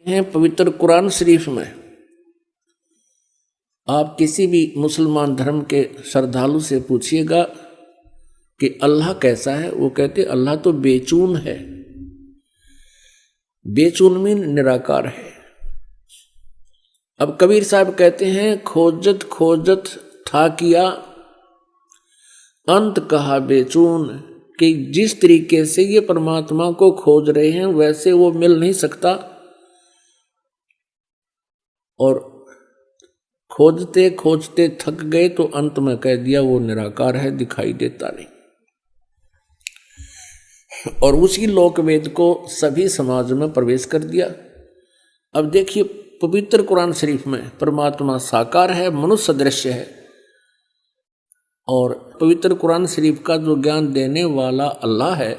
हैं पवित्र कुरान शरीफ में आप किसी भी मुसलमान धर्म के श्रद्धालु से पूछिएगा कि अल्लाह कैसा है, वो कहते अल्लाह तो बेचून है। बेचून मीन निराकार है। अब कबीर साहब कहते हैं खोजत खोजत था किया अंत कहा बेचून, कि जिस तरीके से ये परमात्मा को खोज रहे हैं वैसे वो मिल नहीं सकता, और खोजते खोजते थक गए तो अंत में कह दिया वो निराकार है, दिखाई देता नहीं। और उसी लोकवेद को सभी समाज में प्रवेश कर दिया। अब देखिए पवित्र कुरान शरीफ में परमात्मा साकार है, मनुष्य सदृश्य है, और पवित्र कुरान शरीफ का जो ज्ञान देने वाला अल्लाह है,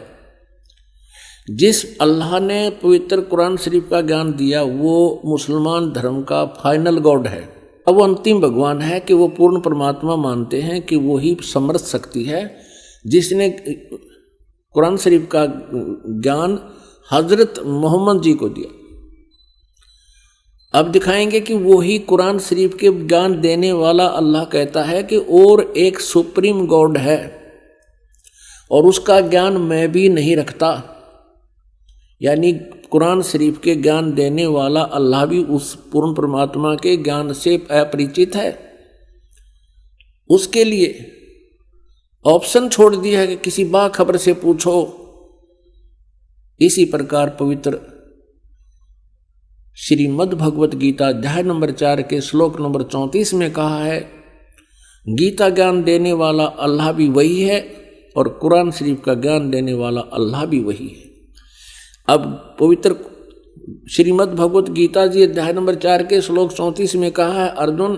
जिस अल्लाह ने पवित्र कुरान शरीफ का ज्ञान दिया वो मुसलमान धर्म का फाइनल गॉड है। अब वो अंतिम भगवान है कि वो पूर्ण परमात्मा मानते हैं कि वो ही समर्थ शक्ति है जिसने कुरान शरीफ का ज्ञान हजरत मोहम्मद जी को दिया। अब दिखाएंगे कि वो ही कुरान शरीफ के ज्ञान देने वाला अल्लाह कहता है कि और एक सुप्रीम गॉड है और उसका ज्ञान मैं भी नहीं रखता, यानी कुरान शरीफ के ज्ञान देने वाला अल्लाह भी उस पूर्ण परमात्मा के ज्ञान से अपरिचित है। उसके लिए ऑप्शन छोड़ दिया है कि किसी बाखबर से पूछो। इसी प्रकार पवित्र श्रीमद् भगवत गीता अध्याय नंबर 4 के श्लोक नंबर 34 में कहा है गीता ज्ञान देने वाला अल्लाह भी वही है और कुरान शरीफ का ज्ञान देने वाला अल्लाह भी वही है। अब पवित्र श्रीमद् भगवत गीता जी अध्याय नंबर 4 के श्लोक 34 में कहा है अर्जुन,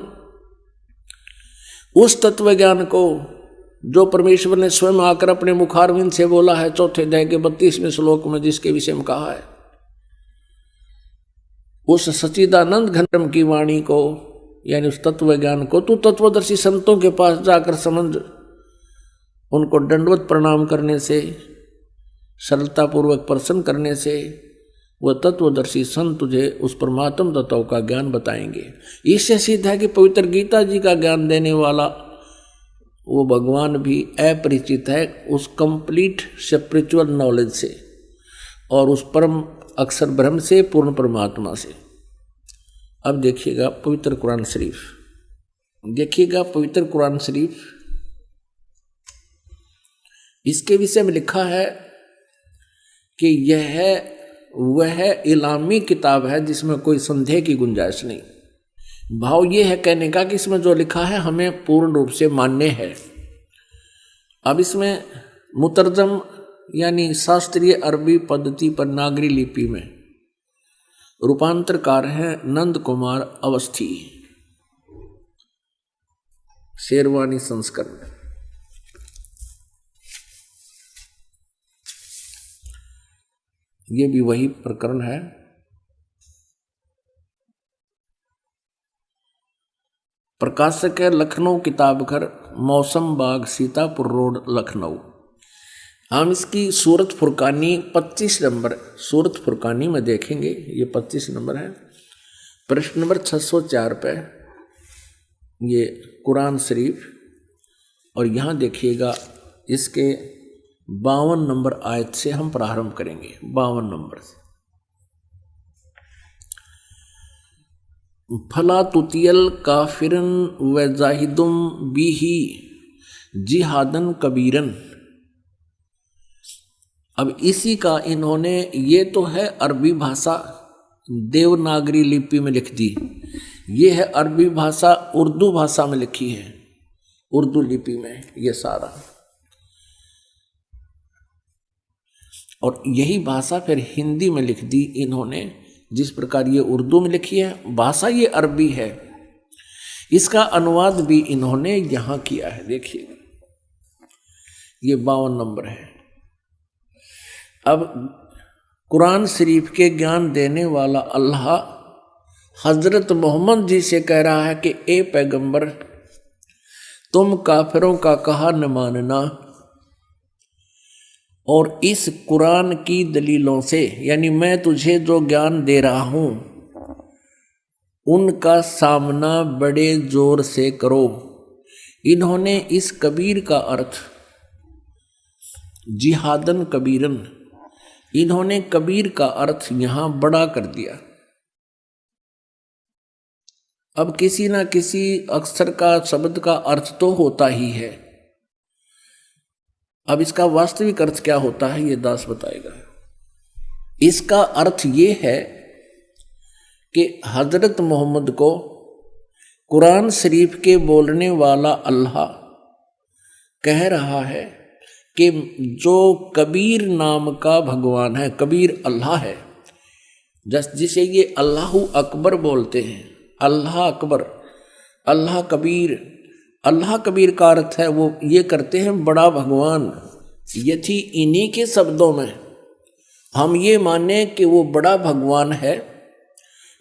उस तत्व ज्ञान को जो परमेश्वर ने स्वयं आकर अपने मुखारविंद से बोला है चौथे अध्याय के 32वें श्लोक में, जिसके विषय में कहा है, उस सच्चिदानंद घनम की वाणी को यानी उस तत्व ज्ञान को तू तत्वदर्शी संतों के पास जाकर समझ, उनको दंडवत प्रणाम करने से, सरलता पूर्वक प्रसन्न करने से वह तत्वदर्शी संत तुझे उस परमात्म तत्व का ज्ञान बताएंगे। इससे सिद्ध है कि पवित्र गीता जी का ज्ञान देने वाला वो भगवान भी अपरिचित है उस कंप्लीट स्पिरिचुअल नॉलेज से और उस परम अक्षर ब्रह्म से, पूर्ण परमात्मा से। अब देखिएगा पवित्र कुरान शरीफ, देखिएगा पवित्र कुरान शरीफ, इसके विषय में लिखा है कि यह वह इलामी किताब है जिसमें कोई संदेह की गुंजाइश नहीं। भाव ये है कहने का कि इसमें जो लिखा है हमें पूर्ण रूप से मान्य है। अब इसमें मुतरजम यानी शास्त्रीय अरबी पद्धति पर नागरी लिपि में रूपांतरकार है नंद कुमार अवस्थी, शेरवानी संस्करण। ये भी वही प्रकरण है। प्रकाशक है लखनऊ किताबघर, मौसम बाग, सीतापुर रोड, लखनऊ। हम इसकी सूरत फुरकानी 25 नंबर सूरत फुरकानी में देखेंगे, ये 25 नंबर है। प्रश्न नंबर 604 पे ये कुरान शरीफ, और यहाँ देखिएगा इसके 52 नंबर आयत से हम प्रारंभ करेंगे। 52 नंबर से फला तुतियल काफिरन व जाहिदुम बिही जिहादन कबीरन। अब इसी का इन्होंने, ये तो है अरबी भाषा देवनागरी लिपि में लिख दी, ये है अरबी भाषा उर्दू भाषा में लिखी है, उर्दू लिपि में ये सारा, और यही भाषा फिर हिंदी में लिख दी इन्होंने। जिस प्रकार ये उर्दू में लिखी है भाषा ये अरबी है, इसका अनुवाद भी इन्होंने यहां किया है। देखिए ये 52 नंबर है। अब कुरान शरीफ के ज्ञान देने वाला अल्लाह हजरत मोहम्मद जी से कह रहा है कि ए पैगंबर, तुम काफिरों का कहा न मानना, और इस कुरान की दलीलों से, यानी मैं तुझे जो ज्ञान दे रहा हूं उनका सामना बड़े जोर से करो। इन्होंने इस कबीर का अर्थ जिहादन कबीरन, इन्होंने कबीर का अर्थ यहां बड़ा कर दिया। अब किसी ना किसी अक्षर का शब्द का अर्थ तो होता ही है। अब इसका वास्तविक अर्थ क्या होता है ये दास बताएगा। इसका अर्थ ये है कि हजरत मोहम्मद को कुरान शरीफ के बोलने वाला अल्लाह कह रहा है कि जो कबीर नाम का भगवान है, कबीर अल्लाह है, जिसे ये अल्लाहु अकबर बोलते हैं, अल्लाह अकबर, अल्लाह कबीर। अल्लाह कबीर का अर्थ है वो ये करते हैं बड़ा भगवान। यदि इन्हीं के शब्दों में हम ये माने कि वो बड़ा भगवान है,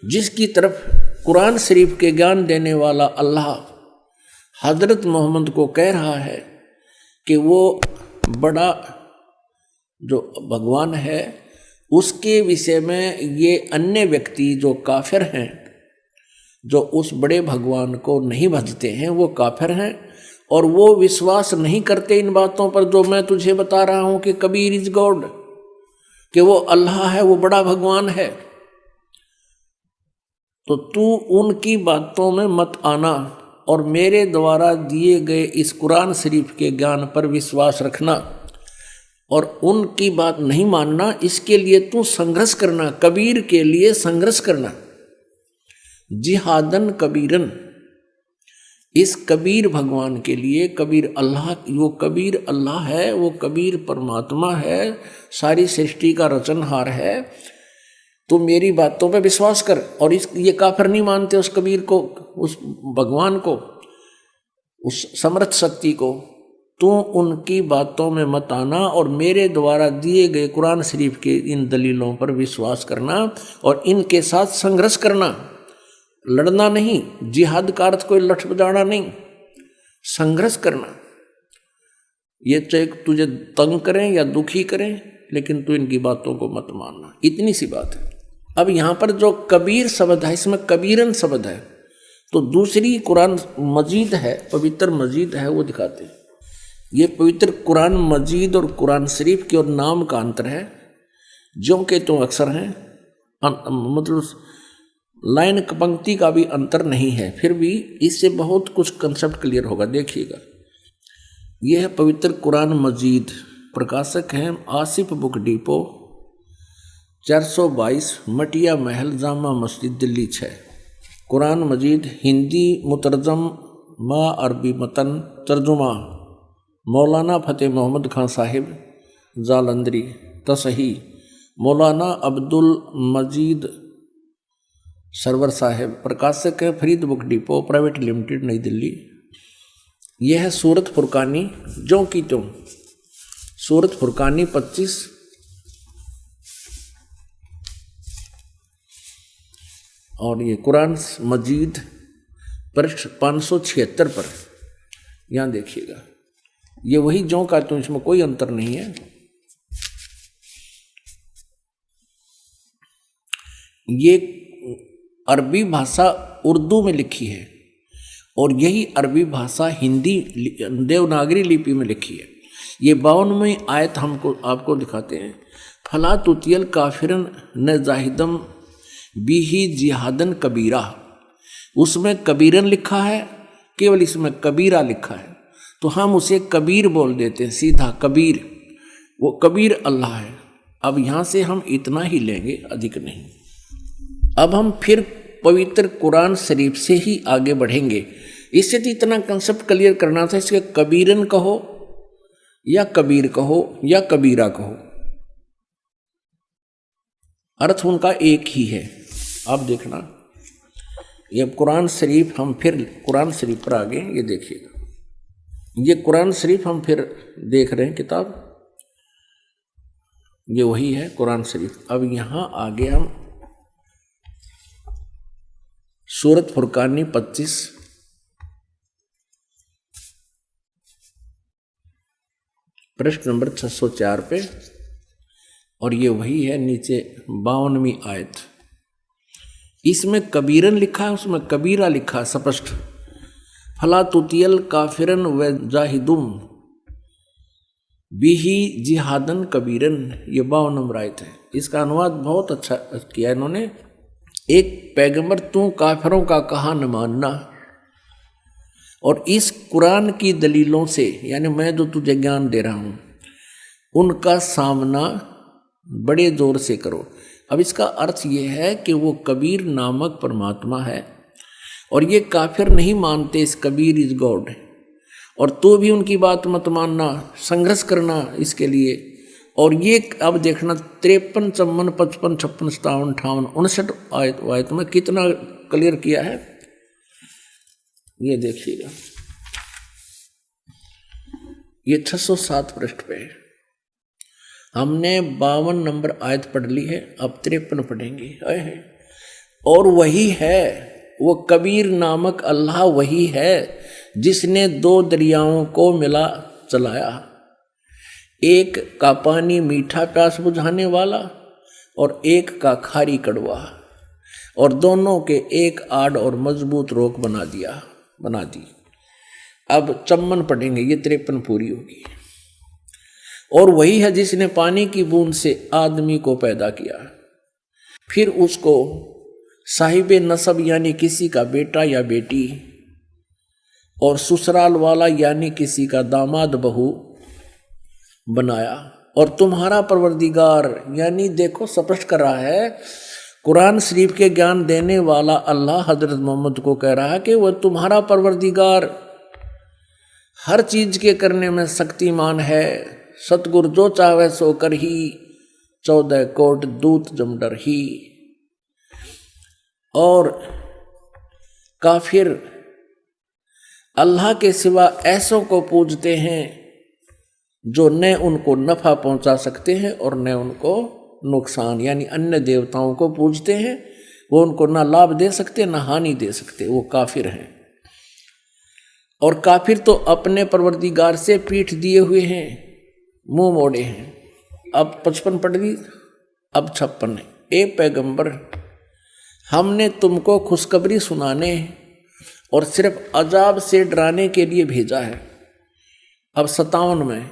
जिसकी तरफ कुरान शरीफ के ज्ञान देने वाला अल्लाह हजरत मोहम्मद को कह रहा है कि वो बड़ा जो भगवान है, उसके विषय में ये अन्य व्यक्ति जो काफिर हैं, जो उस बड़े भगवान को नहीं भजते हैं, वो काफिर हैं और वो विश्वास नहीं करते इन बातों पर जो मैं तुझे बता रहा हूं कि कबीर इज गॉड, कि वो अल्लाह है, वो बड़ा भगवान है। तो तू उनकी बातों में मत आना और मेरे द्वारा दिए गए इस कुरान शरीफ के ज्ञान पर विश्वास रखना और उनकी बात नहीं मानना। इसके लिए तू संघर्ष करना, कबीर के लिए संघर्ष करना। जिहादन कबीरन, इस कबीर भगवान के लिए, कबीर अल्लाह, वो कबीर अल्लाह है, वो कबीर परमात्मा है, सारी सृष्टि का रचनहार है। तो मेरी बातों पे विश्वास कर। और ये काफिर नहीं मानते उस कबीर को, उस भगवान को, उस समर्थ शक्ति को। तू उनकी बातों में मत आना और मेरे द्वारा दिए गए कुरान शरीफ के इन दलीलों पर विश्वास करना और इनके साथ संघर्ष करना। लड़ना नहीं, जिहाद का अर्थ कोई लठ बजाना नहीं, संघर्ष करना। ये चाहे तुझे तंग करें या दुखी करें, लेकिन तू इनकी बातों को मत मानना। इतनी सी बात है। अब यहाँ पर जो कबीर शब्द है, इसमें कबीरन शब्द है, तो दूसरी कुरान मजीद है, पवित्र मजीद है, वो दिखाते हैं। ये पवित्र कुरान मजीद और कुरान शरीफ के और नाम का अंतर है। जो के तो अक्सर हैं, मतलब लाइन पंक्ति का भी अंतर नहीं है, फिर भी इससे बहुत कुछ कंसेप्ट क्लियर होगा। देखिएगा, यह है पवित्र कुरान मजीद, प्रकाशक हैं आसिफ बुक डिपो, 422 मटिया महल, जामा मस्जिद, दिल्ली 6। कुरान मजीद हिंदी मुतरजम मा अरबी मतन, तर्जुमा मौलाना फ़तेह मोहम्मद खान साहिब जालंधरी, तसही मौलाना अब्दुल मजीद सरवर साहिब, प्रकाशक है Farid book depot private limited, नई दिल्ली। यह है सूरत फुरकानी, जो की त्यों, सूरत फुरकानी 25 और ये कुरान मजीद पृष्ठ 576 पर। यहाँ देखिएगा, ये वही जो का त्यों, इसमें कोई अंतर नहीं है। ये अरबी भाषा उर्दू में लिखी है और यही अरबी भाषा हिंदी देवनागरी लिपि में लिखी है। ये 52वें आयत हमको आपको दिखाते हैं। फला तुतियल काफिरन न जाहिदम बिही जिहादन कबीरा, उसमें कबीरन लिखा है, केवल इसमें कबीरा लिखा है, तो हम उसे कबीर बोल देते हैं, सीधा कबीर। वो कबीर अल्लाह है। अब यहाँ से हम इतना ही लेंगे, अधिक नहीं। अब हम फिर पवित्र कुरान शरीफ से ही आगे बढ़ेंगे। इससे तो इतना कंसेप्ट क्लियर करना था, इसके कबीरन कहो या कबीर कहो या कबीरा कहो, अर्थ उनका एक ही है। आप देखना, ये कुरान शरीफ, हम फिर कुरान शरीफ पर आगे, ये देखिएगा, ये कुरान शरीफ हम फिर देख रहे हैं किताब, ये वही है कुरान शरीफ। अब यहाँ आगे हम सूरत फुरकानी 25 पृष्ठ नंबर 604 पे, और ये वही है नीचे 52वीं आयत। इसमें कबीरन लिखा है, उसमें कबीरा लिखा है स्पष्ट। फला तुतियल काफिरन व जाहिदुम बिही जिहादन कबीरन, ये 52 नंबर आयत है। इसका अनुवाद बहुत अच्छा किया इन्होंने। एक पैगंबर तू काफिरों का कहा न मानना, और इस कुरान की दलीलों से, यानी मैं जो तुझे ज्ञान दे रहा हूं, उनका सामना बड़े जोर से करो। अब इसका अर्थ ये है कि वो कबीर नामक परमात्मा है और ये काफिर नहीं मानते इस कबीर इज गॉड, और तो भी उनकी बात मत मानना, संघर्ष करना इसके लिए। और ये अब देखना 53, 54, 55, 56, 57, 58, 59 आयत में कितना क्लियर किया है, ये देखिएगा। ये 607 पृष्ठ पे है। हमने 52 नंबर आयत पढ़ ली है, अब 53 पढ़ेंगे। और वही है वो कबीर नामक अल्लाह, वही है जिसने 2 दरियाओं को मिला चलाया, एक का पानी मीठा प्यास बुझाने वाला और एक का खारी कड़वा, और दोनों के एक आड़ और मजबूत रोक बना दी। अब 54 पढ़ेंगे, ये 53 पूरी होगी। और वही है जिसने पानी की बूंद से आदमी को पैदा किया, फिर उसको साहिबे नसब यानी किसी का बेटा या बेटी, और ससुराल वाला यानी किसी का दामाद बहू बनाया। और तुम्हारा परवरदिगार, यानी देखो स्पष्ट कर रहा है, कुरान शरीफ के ज्ञान देने वाला अल्लाह हजरत मोहम्मद को कह रहा है कि वह तुम्हारा परवरदिगार हर चीज के करने में शक्तिमान है, सतगुरु जो चाहे सो कर ही, 14 कोट दूत जमडर ही। और काफिर अल्लाह के सिवा ऐसों को पूजते हैं जो न उनको नफा पहुंचा सकते हैं और न उनको नुकसान, यानी अन्य देवताओं को पूजते हैं, वो उनको ना लाभ दे सकते ना हानि दे सकते, वो काफिर हैं। और काफिर तो अपने परवरदिगार से पीठ दिए हुए हैं, मुंह मोड़े हैं। अब 55 पढ़ ली, अब 56 है। ए पैगंबर, हमने तुमको खुशखबरी सुनाने और सिर्फ अजाब से डराने के लिए भेजा है। अब 57 में,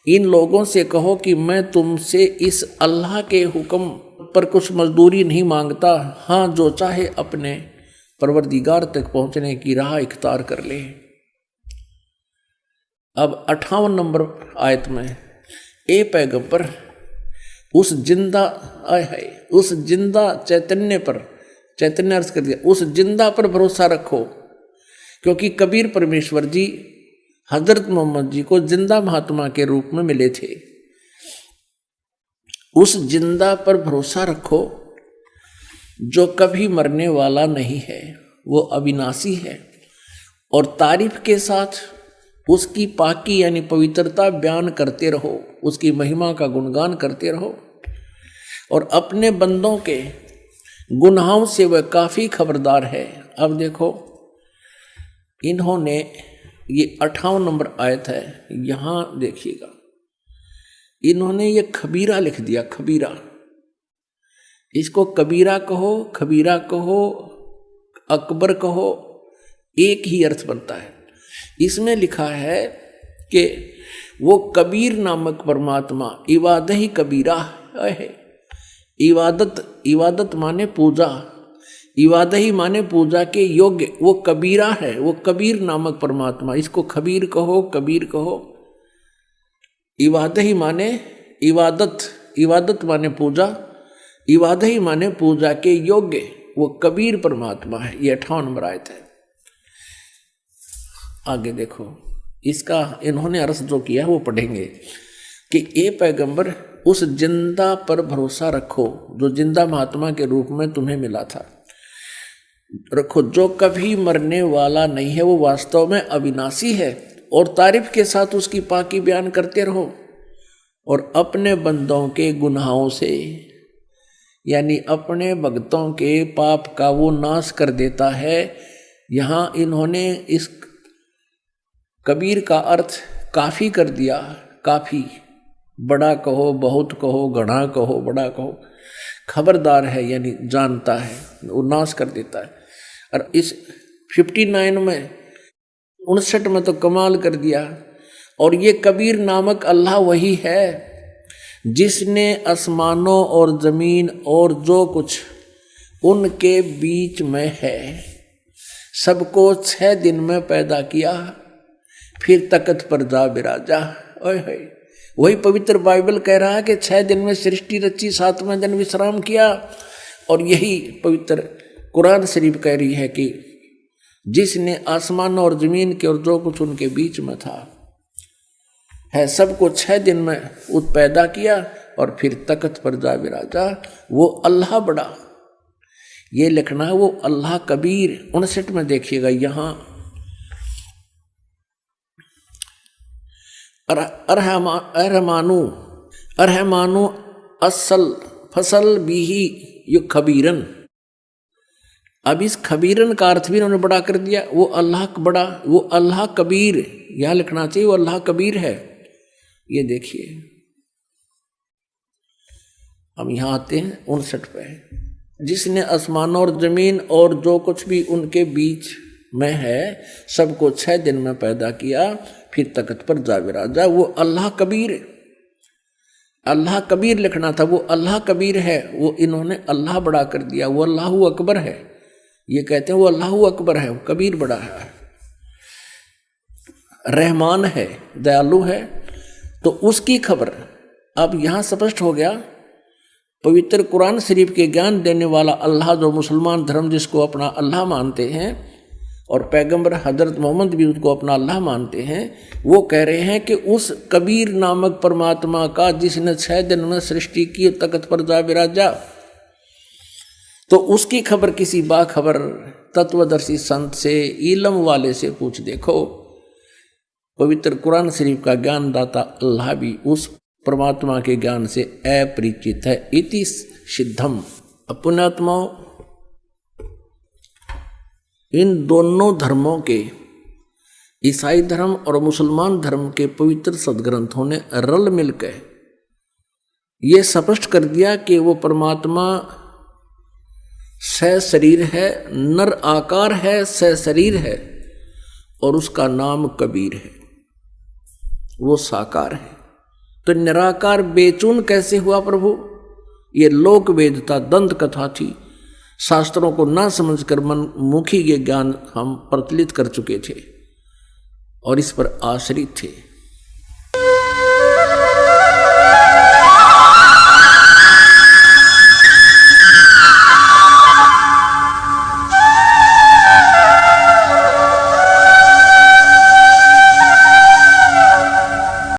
इन लोगों से कहो कि मैं तुमसे इस अल्लाह के हुक्म पर कुछ मजदूरी नहीं मांगता, हाँ जो चाहे अपने परवरदिगार तक पहुंचने की राह इख्तियार कर ले। अब 58 नंबर आयत में, ए पैगंबर, उस जिंदा चैतन्य पर, चैतन्य अर्थ कर दिया, उस जिंदा पर भरोसा रखो, क्योंकि कबीर परमेश्वर जी हजरत मोहम्मद जी को जिंदा महात्मा के रूप में मिले थे। उस जिंदा पर भरोसा रखो जो कभी मरने वाला नहीं है, वो अविनाशी है, और तारीफ के साथ उसकी पाकी यानी पवित्रता बयान करते रहो, उसकी महिमा का गुणगान करते रहो, और अपने बंदों के गुनाहों से वह काफी खबरदार है। अब देखो, इन्होंने ये 58 नंबर आयत है, यहां देखिएगा, इन्होंने ये खबीरा लिख दिया, खबीरा। इसको कबीरा कहो, खबीरा कहो, अकबर कहो, एक ही अर्थ बनता है। इसमें लिखा है कि वो कबीर नामक परमात्मा इबादत ही कबीरा है। इबादत माने पूजा, इबादत ही माने पूजा के योग्य, वो कबीरा है, वो कबीर नामक परमात्मा। इसको खबीर कहो, कबीर कहो। इबादत ही माने इबादत माने पूजा, इबादत ही माने पूजा के योग्य, वो कबीर परमात्मा है। ये 58 नंबर आयत है। आगे देखो, इसका इन्होंने अर्थ जो किया है वो पढ़ेंगे कि ए पैगंबर, उस जिंदा पर भरोसा रखो जो जिंदा महात्मा के रूप में तुम्हें मिला था, रखो, जो कभी मरने वाला नहीं है, वो वास्तव में अविनाशी है, और तारीफ के साथ उसकी पाकी बयान करते रहो, और अपने बंदों के गुनाहों से, यानी अपने भक्तों के पाप का वो नाश कर देता है। यहाँ इन्होंने इस कबीर का अर्थ काफी कर दिया, काफी, बड़ा कहो, बहुत कहो, घना कहो, बड़ा कहो। खबरदार है यानी जानता है, वो नाश कर देता है। और इस 59 में 59 में तो कमाल कर दिया। और ये कबीर नामक अल्लाह वही है जिसने आसमानों और जमीन और जो कुछ उनके बीच में है सबको 6 दिन में पैदा किया, फिर तख्त पर जा बिराजा। ओए होए, वही पवित्र बाइबल कह रहा है कि 6 दिन में सृष्टि रची, 7वें दिन विश्राम किया। और यही पवित्र कुरान शरीफ कह रही है कि जिसने आसमान और जमीन के और जो कुछ उनके बीच में था है सबको 6 दिन में पैदा किया और फिर तख्त पर जा बिराजा। वो अल्लाह बड़ा, ये लिखना है वो अल्लाह कबीर। 59 में देखिएगा यहाँ अरहमानु असल फसल बीही यु खबीरन। अब इस खबीरन का अर्थ भी उन्होंने बड़ा कर दिया। वो अल्लाह बड़ा, वो अल्लाह कबीर, यहां लिखना चाहिए वो अल्लाह कबीर है। ये देखिए, हम यहां आते हैं 59 पे। जिसने आसमान और जमीन और जो कुछ भी उनके बीच में है सबको 6 दिन में पैदा किया, फिर तख्त पर जा बिराजा। वो अल्लाह कबीर, अल्लाह कबीर लिखना था, वो अल्लाह कबीर है। वो इन्होंने अल्लाह बड़ा कर दिया, वो अल्लाह अकबर है। ये कहते हैं वो अल्लाह अकबर है, वो कबीर बड़ा है। रहमान है, दयालु है, तो उसकी खबर अब यहां स्पष्ट हो गया। पवित्र कुरान शरीफ के ज्ञान देने वाला अल्लाह, जो मुसलमान धर्म जिसको अपना अल्लाह मानते हैं, और पैगंबर हजरत मोहम्मद भी उसको अपना अल्लाह मानते हैं, वो कह रहे हैं कि उस कबीर नामक परमात्मा का जिसने 6 दिन में सृष्टि की, तख्त पर जा बिराजा, तो उसकी खबर किसी बाखबर तत्वदर्शी संत से, इल्म वाले से पूछ देखो। पवित्र कुरान शरीफ का ज्ञान दाता अल्लाह भी उस परमात्मा के ज्ञान से अपरिचित है। इति सिद्धम। पुण्यात्माओं, इन दोनों धर्मों के, ईसाई धर्म और मुसलमान धर्म के पवित्र सदग्रंथों ने रल मिलकर ये स्पष्ट कर दिया कि वो परमात्मा सशरीर है, नर आकार है, सशरीर है, और उसका नाम कबीर है, वो साकार है। तो निराकार बेचून कैसे हुआ प्रभु? ये लोक वेद था, दंत कथा थी, शास्त्रों को ना समझकर मनमुखी ये ज्ञान हम प्रचलित कर चुके थे और इस पर आश्रित थे।